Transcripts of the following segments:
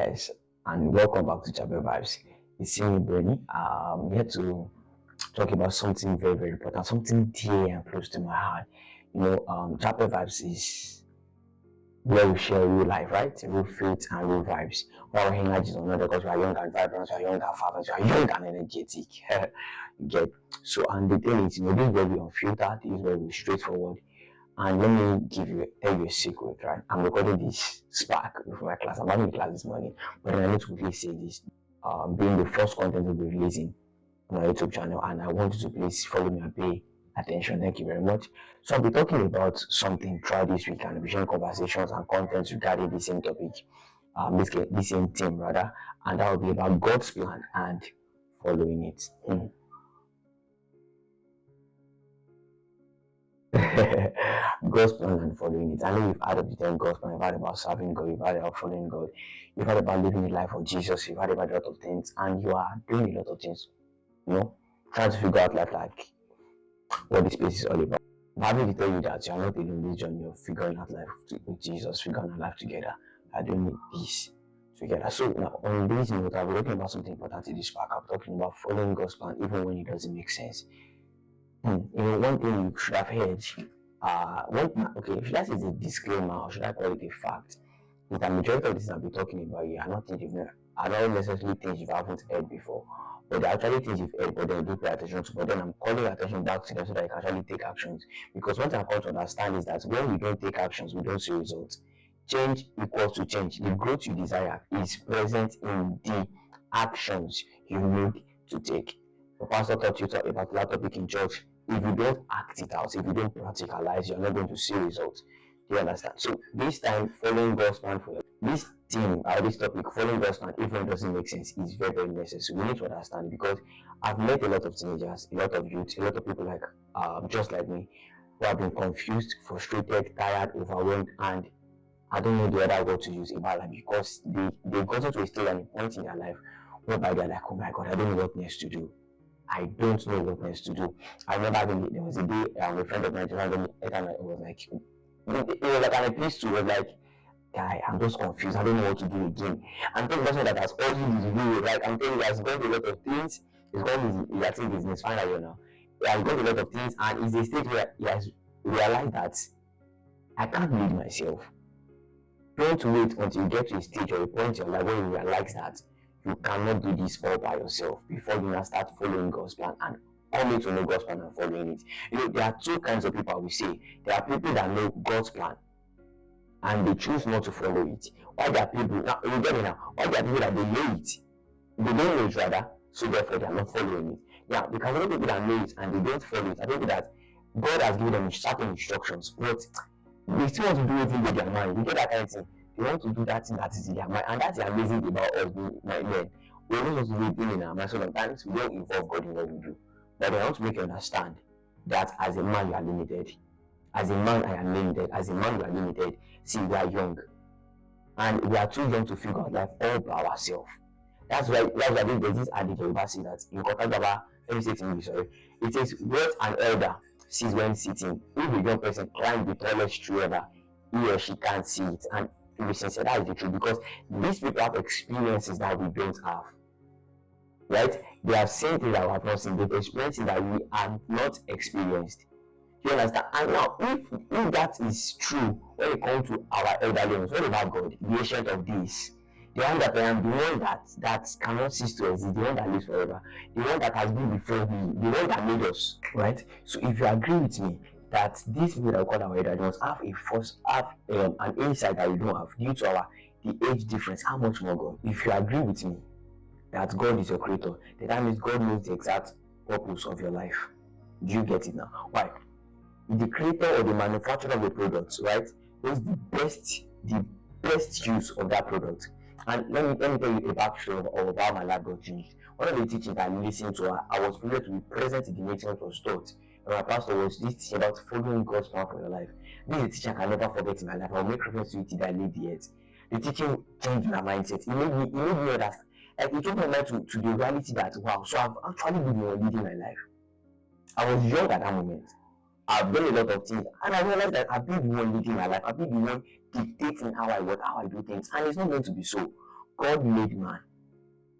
guys, and welcome back to Chapel Vibes. It's me, Bernie. I'm here to talk about something very, very important, something dear and close to my heart. Chapel Vibes is where we share real life, right? Real faith and real vibes. Our energy is another because we are young and vibrant, we are young and fervent, we are young and energetic. You get so, and the thing is, this is where we unfiltered, this is where we straightforward. And let me tell you a secret, right? I'm recording this Spark with my class. I'm having a class this morning, but then I need to quickly say this. Being the first content we'll be releasing on our YouTube channel, and I want you to please follow me and pay attention. Thank you very much. So I'll be talking about something throughout this week and vision conversations and contents regarding the same topic, this same theme rather, and that will be about God's plan and following it. God's plan and following it. I know you've heard of the term God's plan, you've heard about serving God, you've heard about following God, you've heard about living the life of Jesus, you've heard about a lot of things, and you are doing a lot of things, trying to figure out life like what this space is all about. I'm happy to tell you that you are not alone in this journey of figuring out life with Jesus, figuring out life together. You are doing this together. So now on this note, I'll be talking about something important in this park. I'm talking about following God's plan even when it doesn't make sense. One thing you should have heard, should I say it's a disclaimer or should I call it a fact? Is that majority of this I'll be talking about here are not necessarily things you haven't heard before, but they're actually things you've heard, but then you do pay attention to. But then I'm calling attention back to them so that you can actually take actions. Because one thing I've come to understand is that when we don't take actions, we don't see results. Change equals to change. The growth you desire is present in the actions you need to take. The pastor taught you about that topic in church. If you don't act it out, if you don't practicalize, you're not going to see results. Do you understand? So this time, following God's plan for this theme or this topic, following God's plan, even doesn't make sense, is very, very necessary. We need to understand because I've met a lot of teenagers, a lot of youth, a lot of people like just like me, who have been confused, frustrated, tired, overwhelmed, and I don't know the other word to use about life because they've gotten to a stage and a point in their life whereby they're like, oh my God, I don't know what next to do. I don't know what next to do. I remember there was a day a friend of mine was like, it was like an place to was like, guy, I'm just confused. I don't know what to do again. I'm telling the person that has all you to do, like I'm telling you, he has gone through a lot of things. He's gone his I think business final now. He has gone through a lot of things and it's a stage where he has realized that I can't lead myself. Don't wait until you get to a stage or a point in your life where you realize that you cannot do this all by yourself before you now start following God's plan and coming to know God's plan and following it. There are two kinds of people I will say. There are people that know God's plan and they choose not to follow it. Why there are people now you get me now? Why there are people that they know it, they don't know it rather, so therefore they are not following it. Yeah, because there are people that know it and they don't follow it. I think that God has given them certain instructions, but they still want to do it with their mind. You get that kind of thing. They want to do that thing that is in their mind, and that's the amazing about us being men. We're not supposed to do it in our mind, so sometimes we don't involve God in what we do. But I want to make you understand that as a man you are limited. As a man I am limited. As a man you are limited. See, we are young, and we are too young to figure out life all by ourselves. That's why there's this adage Yoruba say that in Kotajaba, let me say it in English, sorry. It says, what an elder sees when sitting. If a young person climbs the tallest tree ever, he or she can't see it. And to be sincere, that is the truth because these people have experiences that we don't have. Right? They have seen things that we have not seen. They've experienced things that we have not experienced. You understand? And now, if that is true when it comes to our elderly ones, what about God, the ancient of days? The one that I am, the one that cannot cease to exist, the one that lives forever, the one that has been before me, the one that made us, right? So if you agree with me that these people that we call our elderly ones have an insight that we don't have due to the age difference, how much more God? If you agree with me that God is your creator, then that means God knows the exact purpose of your life. Do you get it now? Why? The creator or the manufacturer of the product, right, knows the best use of that product. And let me tell you a backstory of how my life got changed. One of the teachings I listened to, I was privileged to be present in the meeting which was taught. And my pastor was this teaching about following God's plan for your life. This is a teaching I can never forget in my life. I'll make reference to it till I leave the earth. The teaching changed my mindset. It made me understand. Like it took my mind to the reality that wow, so I've actually been the one leading my life. I was young at that moment. I've done a lot of things, and I realized that I've been the one leading my life. I've been the one dictating how I work, how I do things, and it's not going to be so. God made man,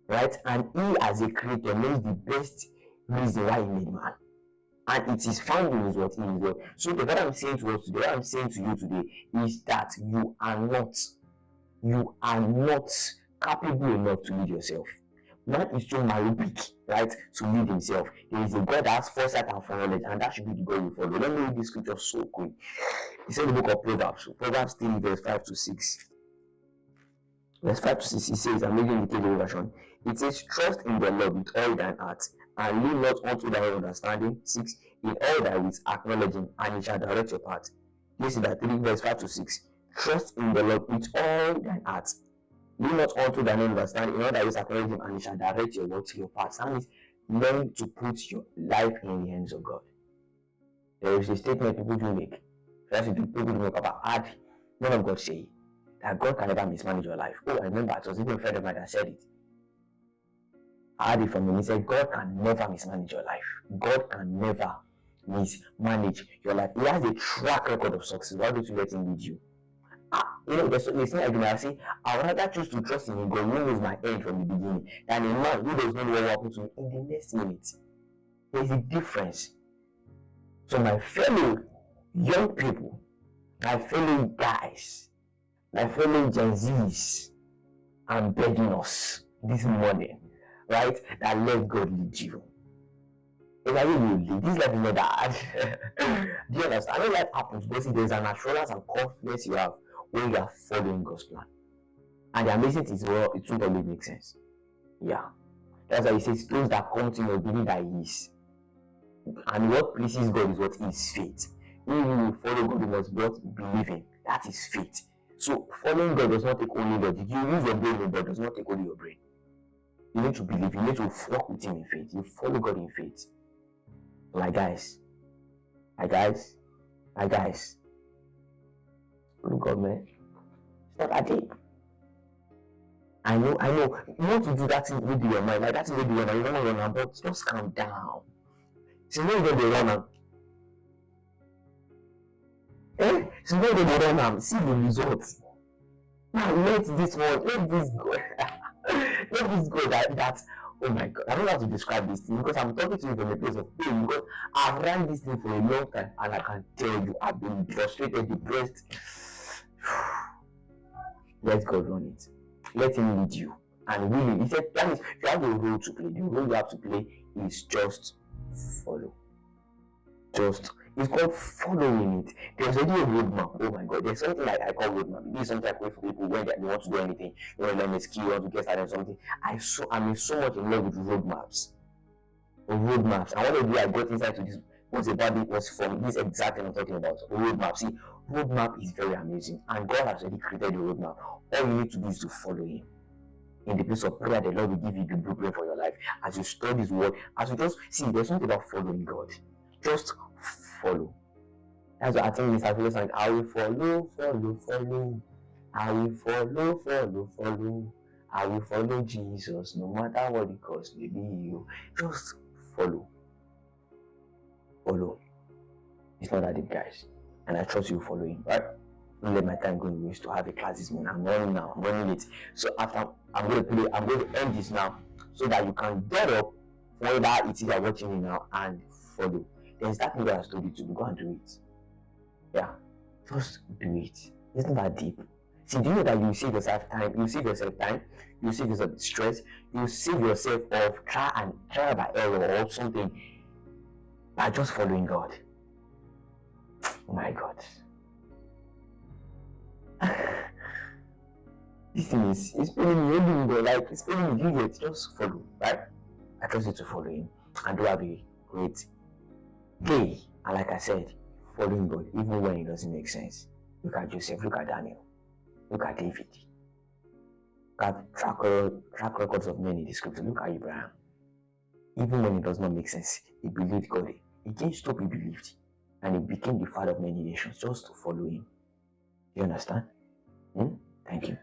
right? And he as a creator knows the best reason why he made man. And it is found in his word, in his word. So what I'm saying to us today, what I'm saying to you today is that you are not capable enough to lead yourself. Man is too myopic, right, to lead himself. There is a God that has foresight and foreknowledge, and that should be the God you follow. Let me read this scripture so quick. It's in the book of Proverbs, Proverbs 3, verse 5 to 6. Verse 5 to 6, it says, I'm reading the KJV version. It says, trust in the Lord with all thine heart, and lean not unto thy own understanding. 6, in all thy ways acknowledge him, and he shall direct your path. Listen, that 3, verse 5 to 6. Trust in the Lord with all thine heart. Lean not unto thine own understanding, in all thy ways acknowledge him, and he shall direct your way to your path. That means learn to put your life in the hands of God. There is a statement people do make. People do make about hard. None of God say that God can never mismanage your life. Oh, I remember it was even a friend of mine that said it. I heard it from him. He said, God can never mismanage your life. God can never mismanage your life. He has a track record of success. Why don't you let him lead you? There's something I do. I say, I would rather choose to trust in a God who knows my end from the beginning than a man who does not know what will happen to me in the next minute. There's a difference. So my fellow young people, my fellow guys, my fellow Gen Zs, I'm begging us this morning, right, that let God lead you. If I will lead, this life is not that hard. Do you understand? I know life happens, but see, there's an assurance and confidence you have when you are following God's plan. And the amazing thing is, well, it won't always make sense. Yeah. That's why he says, those that come to him will believe that he is. And what pleases God is what is faith. When you follow God, you must not believing. That is faith. So following God does not take only logic. You use your brain, but does not take only your brain. You need to believe. You need to walk with him in faith. You follow God in faith. My guys. Look, God, man. It's not that deep. I know. You want to do that thing with your mind. Like that thing with your mind. You don't want to run, but just calm down. So when you get the runner, so when you get the runner, see the results. Now let this go. Let this go. That. Oh my God, I don't know how to describe this thing because I'm talking to you from a place of pain because I've run this thing for a long time and I can tell you I've been frustrated, depressed. Let God run it. Let him lead you. And really, he said, that is, you have a role to play. The role you have to play is just follow. It's called following it. There's already a roadmap. Oh my God, there's something like I call roadmap. This is something I pray for people when they want to do anything. You want to learn a skill, you want to get started something. I'm so much in love with roadmaps. And what I do, I got inside to this. What's about it was from this exact thing I'm talking about. Roadmap. See, roadmap is very amazing, and God has already created a roadmap. All you need to do is to follow him. In the place of prayer, the Lord will give you the blueprint for your life. As you study his word, as you just see, there's something about following God. Just follow. That's what I think this is like. I will follow. I will follow. I will follow Jesus, no matter what it costs. Maybe you just follow. It's not that deep, guys, and I trust you following. Right? Don't let my time go in waste to have a class this morning. I'm running now. I'm running it. So after I'm going to end this now, so that you can get up whether it is you're watching me now and follow. There's that thing that I told you to do. Go and do it. Yeah, just do it. It's not that deep. See, do you know that you save yourself time? You save yourself stress. You save yourself of try by error or something by just following God. Oh my God. This thing it's paining me, like it's paining me. You get just follow, right? I trust you to follow him and do have a great day. And like I said, following God, even when it doesn't make sense. Look at Joseph, look at Daniel, look at David. Look at track records of men in the scripture. Look at Abraham. Even when it does not make sense, he believed God. He didn't stop, he believed. And he became the father of many nations just to follow him. You understand? Thank you.